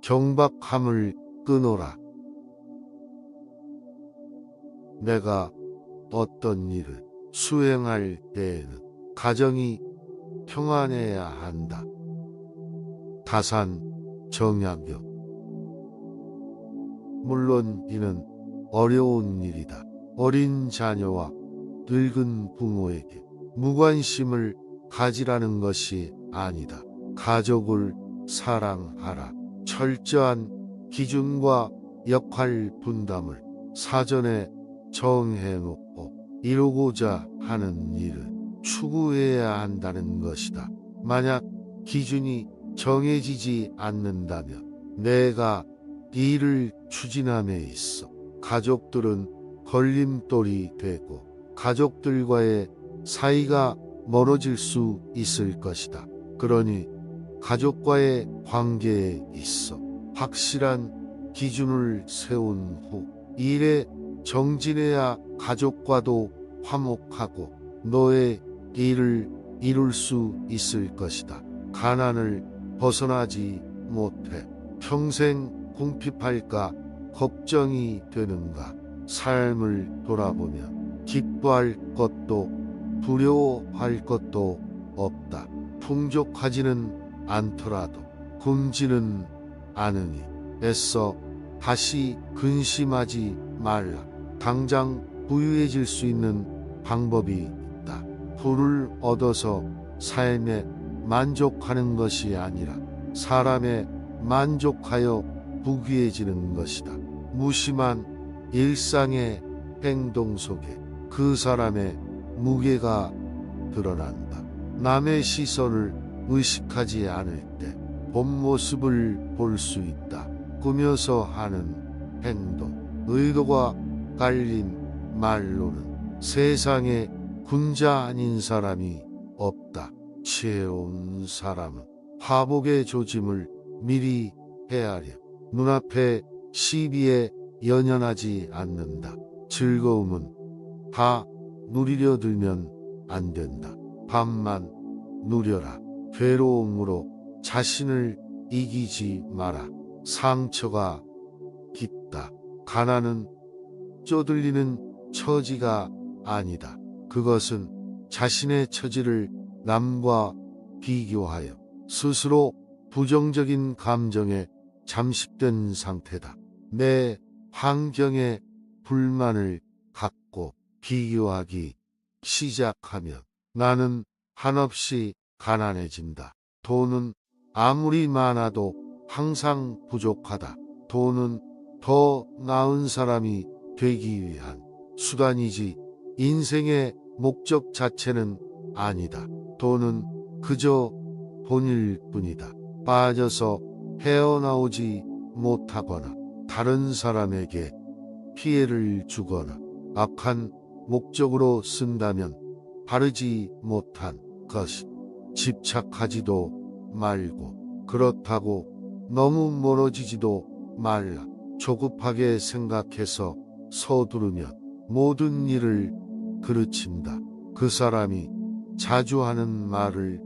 경박함을 끊어라. 내가 어떤 일을 수행할 때에는 가정이 평안해야 한다. 다산 정약용. 물론 이는 어려운 일이다. 어린 자녀와 늙은 부모에게 무관심을 가지라는 것이 아니다. 가족을 사랑하라. 철저한 기준과 역할 분담을 사전에 정해놓고 이루고자 하는 일을 추구해야 한다는 것이다. 만약 기준이 정해지지 않는다면 내가 일을 추진함에 있어 가족들은 걸림돌이 되고 가족들과의 사이가 멀어질 수 있을 것이다. 그러니 가족과의 관계에 있어 확실한 기준을 세운 후 일에 정진해야 가족과도 화목하고 너의 일을 이룰 수 있을 것이다. 가난을 벗어나지 못해 평생 궁핍할까 걱정이 되는가? 삶을 돌아보면 기뻐할 것도 두려워할 것도 없다. 풍족하지는 않더라도 굶지는 않으니 애써 다시 근심하지 말라. 당장 부유해질 수 있는 방법이 있다. 부를 얻어서 삶에 만족하는 것이 아니라 사람에 만족하여 부귀해지는 것이다. 무심한 일상의 행동 속에 그 사람의 무게가 드러난다. 남의 시선을 의식하지 않을 때 본 모습을 볼 수 있다. 꾸며서 하는 행동, 의도가 깔린 말로는 세상에 군자 아닌 사람이 없다. 지혜로운 사람은 화복의 조짐을 미리 헤아려 눈앞의 시비에 연연하지 않는다. 즐거움은 다 누리려 들면 안 된다. 반만 누려라. 괴로움으로 자신을 이기지 마라. 상처가 깊다. 가난은 쪼들리는 처지가 아니다. 그것은 자신의 처지를 남과 비교하여 스스로 부정적인 감정에 잠식된 상태다. 내 환경에 불만을 갖고 비교하기 시작하면 나는 한없이 가난해진다. 돈은 아무리 많아도 항상 부족하다. 돈은 더 나은 사람이 되기 위한 수단이지 인생의 목적 자체는 아니다. 돈은 그저 돈일 뿐이다. 빠져서 헤어나오지 못하거나 다른 사람에게 피해를 주거나 악한 목적으로 쓴다면 바르지 못한 것이. 집착하지도 말고 그렇다고 너무 멀어지지도 말라. 조급하게 생각해서 서두르면 모든 일을 그르친다. 그 사람이 자주 하는 말을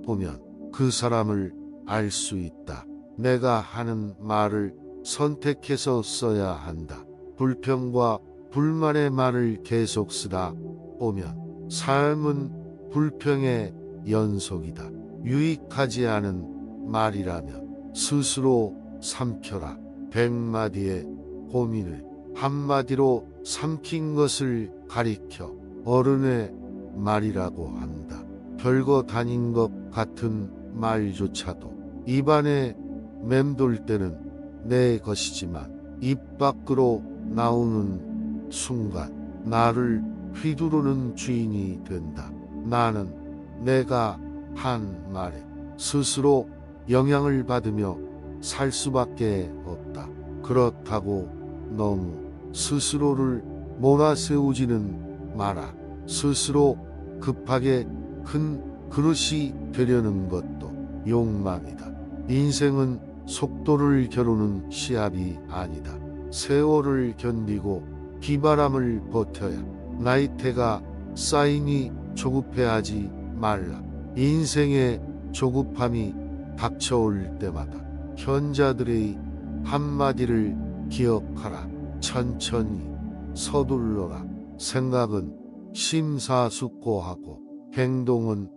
보면 그 사람을 알 수 있다. 내가 하는 말을 선택해서 써야 한다. 불평과 불만의 말을 계속 쓰다 보면 삶은 불평의 연속이다. 유익하지 않은 말이라면 스스로 삼켜라. 100마디의 고민을 한마디로 삼킨 것을 가리켜 어른의 말이라고 한다. 별거 다닌 것 같은 말조차도 입안에 맴돌 때는 내 것이지만 입 밖으로 나오는 순간 나를 휘두르는 주인이 된다. 나는 내가 한 말에 스스로 영향을 받으며 살 수밖에 없다. 그렇다고 너무 스스로를 몰아세우지는 마라. 스스로 급하게 큰 그릇이 되려는 것도 욕망이다. 인생은 속도를 겨루는 시합이 아니다. 세월을 견디고 비바람을 버텨야 나이테가 쌓이니 조급해하지 말라. 인생의 조급함이 닥쳐올 때마다 현자들의 한마디를 기억하라. 천천히 서둘러라. 생각은 심사숙고하고 행동은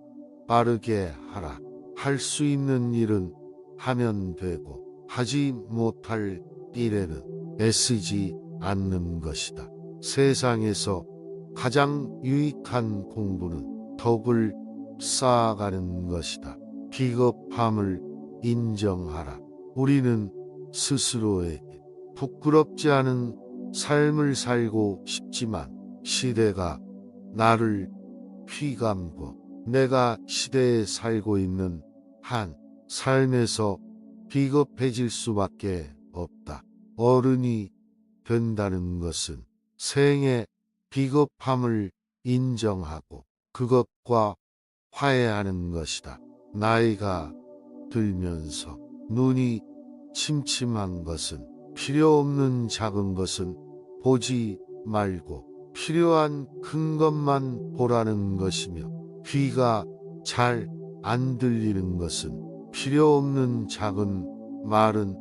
빠르게 하라. 할 수 있는 일은 하면 되고 하지 못할 일에는 애쓰지 않는 것이다. 세상에서 가장 유익한 공부는 덕을 쌓아가는 것이다. 비겁함을 인정하라. 우리는 스스로에게 부끄럽지 않은 삶을 살고 싶지만 시대가 나를 휘감고 내가 시대에 살고 있는 한 삶에서 비겁해질 수밖에 없다. 어른이 된다는 것은 생의 비겁함을 인정하고 그것과 화해하는 것이다. 나이가 들면서 눈이 침침한 것은 필요 없는 작은 것은 보지 말고 필요한 큰 것만 보라는 것이며, 귀가 잘 안 들리는 것은 필요 없는 작은 말은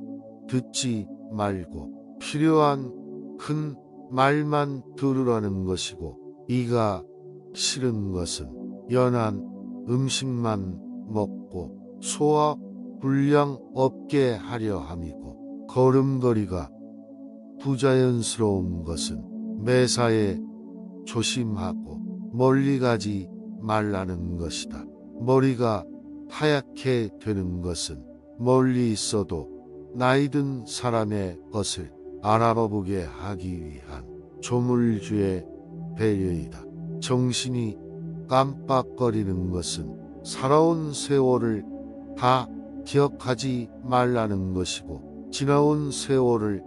듣지 말고 필요한 큰 말만 들으라는 것이고, 이가 싫은 것은 연한 음식만 먹고 소화 불량 없게 하려 함이고, 걸음걸이가 부자연스러운 것은 매사에 조심하고 멀리 가지 말라는 것이다. 머리가 하얗게 되는 것은 멀리 있어도 나이든 사람의 것을 알아보게 하기 위한 조물주의 배려이다. 정신이 깜빡거리는 것은 살아온 세월을 다 기억하지 말라는 것이고, 지나온 세월을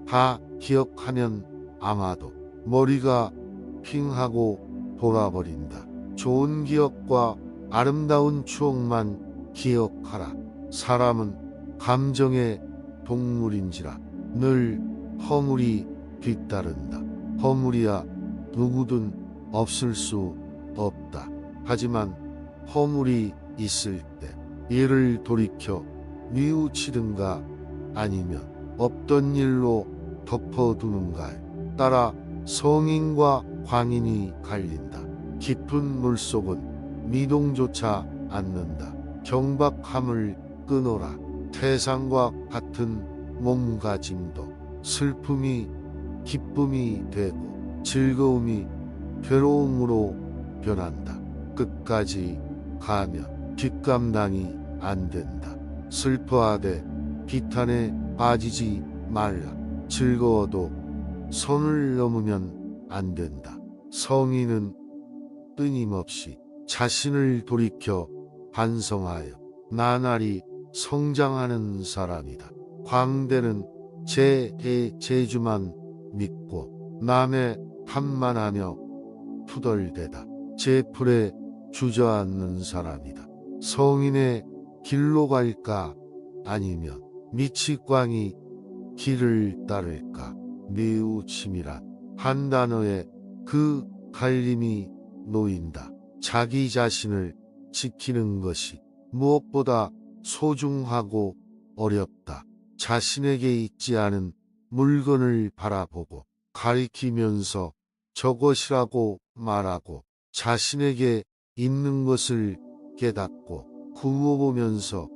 다 기억하면 아마도 머리가 핑하고 돌아버린다. 좋은 기억과 아름다운 추억만 기억하라. 사람은 감정의 동물인지라 늘 허물이 뒤따른다. 허물이야 누구든 없을 수 없다. 하지만 허물이 있을 때 이를 돌이켜 뉘우치든가 아니면 없던 일로 덮어두는가에 따라 성인과 광인이 갈린다. 깊은 물속은 미동조차 않는다. 경박함을 끊어라. 태산과 같은 몸가짐도 슬픔이 기쁨이 되고 즐거움이 괴로움으로 변한다. 끝까지 가면 뒷감당이 안 된다. 슬퍼하되 비탄에 빠지지 말라. 즐거워도 선을 넘으면 안 된다. 성인은 끊임없이 자신을 돌이켜 반성하여 나날이 성장하는 사람이다. 광대는 제주만 믿고 남의 탓만하며 투덜대다 제풀에 주저앉는 사람이다. 성인의 길로 갈까 아니면 미치광이 길을 따를까. 뉘우침이란 한 단어에 그 갈림이 놓인다. 자기 자신을 지키는 것이 무엇보다 소중하고 어렵다. 자신에게 있지 않은 물건을 바라보고 가리키면서 저것이라고 말하고, 자신에게 있는 것을 깨닫고 구워보면서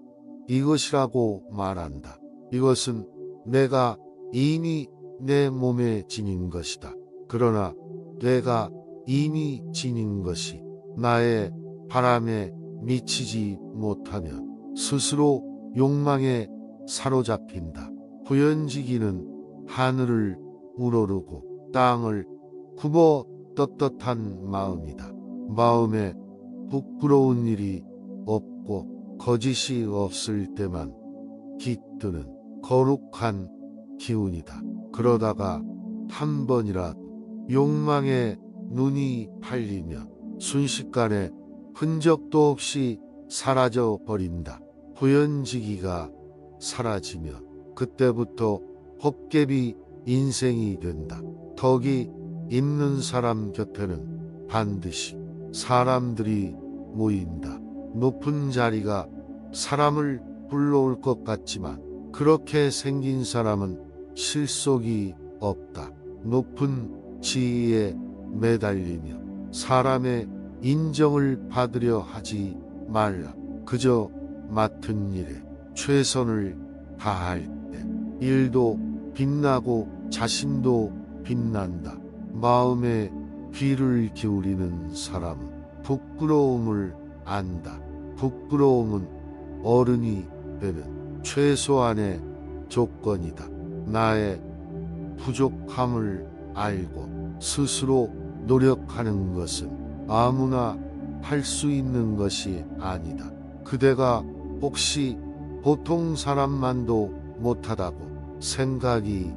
이것이라고 말한다. 이것은 내가 이미 내 몸에 지닌 것이다. 그러나 내가 이미 지닌 것이 나의 바람에 미치지 못하면 스스로 욕망에 사로잡힌다. 후연지기는 하늘을 우러르고 땅을 굽어 떳떳한 마음이다. 마음에 부끄러운 일이 없고 거짓이 없을 때만 깃드는 거룩한 기운이다. 그러다가 한 번이라도 욕망에 눈이 팔리면 순식간에 흔적도 없이 사라져 버린다. 후연지기가 사라지면 그때부터 헛개비 인생이 된다. 덕이 있는 사람 곁에는 반드시 사람들이 모인다. 높은 자리가 사람을 불러올 것 같지만 그렇게 생긴 사람은 실속이 없다. 높은 지위에 매달리며 사람의 인정을 받으려 하지 말라. 그저 맡은 일에 최선을 다할 때 일도 빛나고 자신도 빛난다. 마음에 귀를 기울이는 사람은 부끄러움을 안다. 부끄러움은 어른이 되는 최소한의 조건이다. 나의 부족함을 알고 스스로 노력하는 것은 아무나 할 수 있는 것이 아니다. 그대가 혹시 보통 사람만도 못하다고 생각이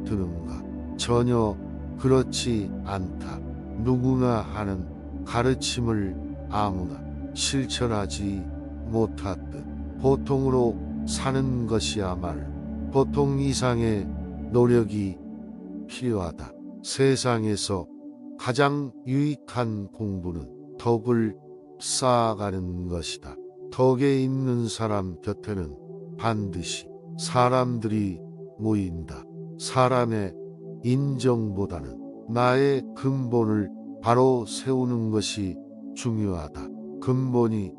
드는가? 전혀 그렇지 않다. 누구나 하는 가르침을 아무나 실천하지 못하듯 보통으로 사는 것이야말로 보통 이상의 노력이 필요하다. 세상에서 가장 유익한 공부는 덕을 쌓아가는 것이다. 덕에 있는 사람 곁에는 반드시 사람들이 모인다. 사람의 인정보다는 나의 근본을 바로 세우는 것이 중요하다. 근본이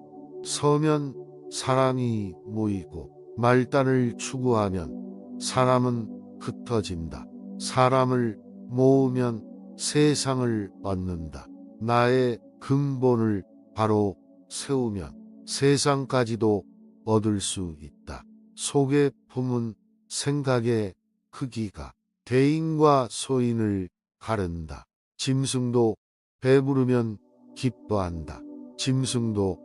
서면 사람이 모이고 말단을 추구하면 사람은 흩어진다. 사람을 모으면 세상을 얻는다. 나의 근본을 바로 세우면 세상까지도 얻을 수 있다. 속에 품은 생각의 크기가 대인과 소인을 가른다. 짐승도 배부르면 기뻐한다. 짐승도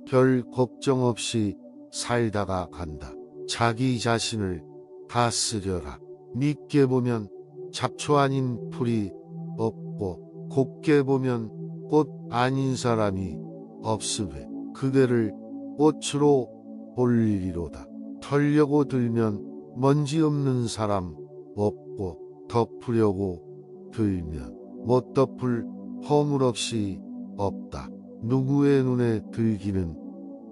별 걱정 없이 살다가 간다. 자기 자신을 다스려라. 밉게 보면 잡초 아닌 풀이 없고 곱게 보면 꽃 아닌 사람이 없으되 그대를 꽃으로 볼리로다. 털려고 들면 먼지 없는 사람 없고 덮으려고 들면 못 덮을 허물 없이 없다. 누구의 눈에 들기는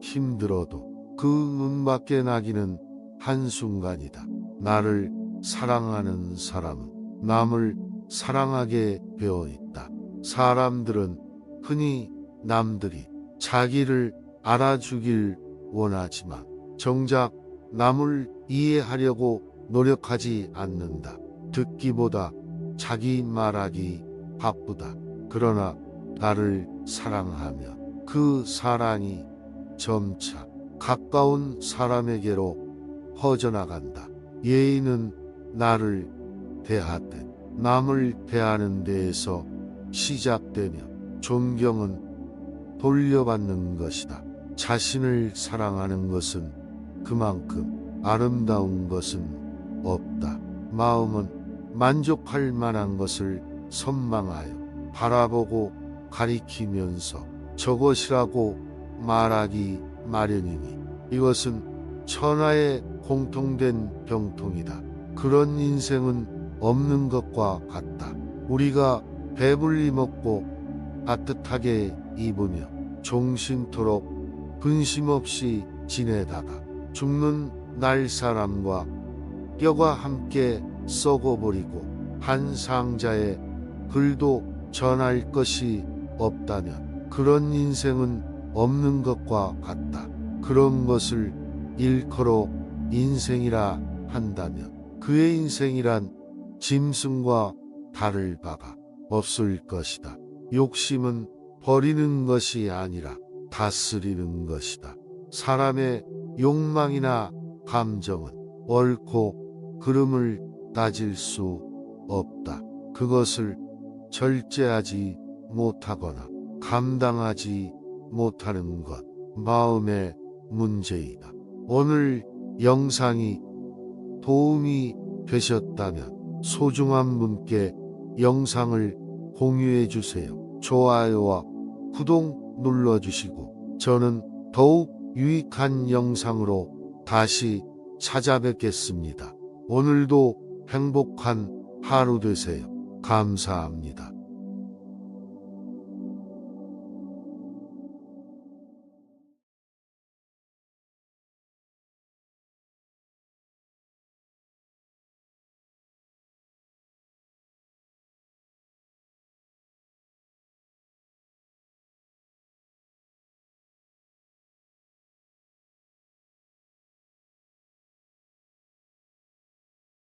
힘들어도 그 눈밖에 나기는 한순간이다. 나를 사랑하는 사람은 남을 사랑하게 되어 있다. 사람들은 흔히 남들이 자기를 알아주길 원하지만 정작 남을 이해하려고 노력하지 않는다. 듣기보다 자기 말하기 바쁘다. 그러나 나를 사랑하며 그 사랑이 점차 가까운 사람에게로 퍼져나간다. 예의는 나를 대하듯 남을 대하는 데에서 시작되며 존경은 돌려받는 것이다. 자신을 사랑하는 것은 그만큼 아름다운 것은 없다. 마음은 만족할 만한 것을 선망하여 바라보고 가리키면서 저것이라고 말하기 마련이니 이것은 천하의 공통된 병통이다. 그런 인생은 없는 것과 같다. 우리가 배불리 먹고 따뜻하게 입으며 종신토록 근심 없이 지내다가 죽는 날 사람과 뼈가 함께 썩어버리고 한 상자에 글도 전할 것이 없다면 그런 인생은 없는 것과 같다. 그런 것을 일컬어 인생이라 한다면 그의 인생이란 짐승과 다를 바가 없을 것이다. 욕심은 버리는 것이 아니라 다스리는 것이다. 사람의 욕망이나 감정은 옳고 그름을 따질 수 없다. 그것을 절제하지 못하거나 감당하지 못하는 것, 마음의 문제이다. 오늘 영상이 도움이 되셨다면 소중한 분께 영상을 공유해 주세요. 좋아요와 구독 눌러주시고 저는 더욱 유익한 영상으로 다시 찾아뵙겠습니다. 오늘도 행복한 하루 되세요. 감사합니다.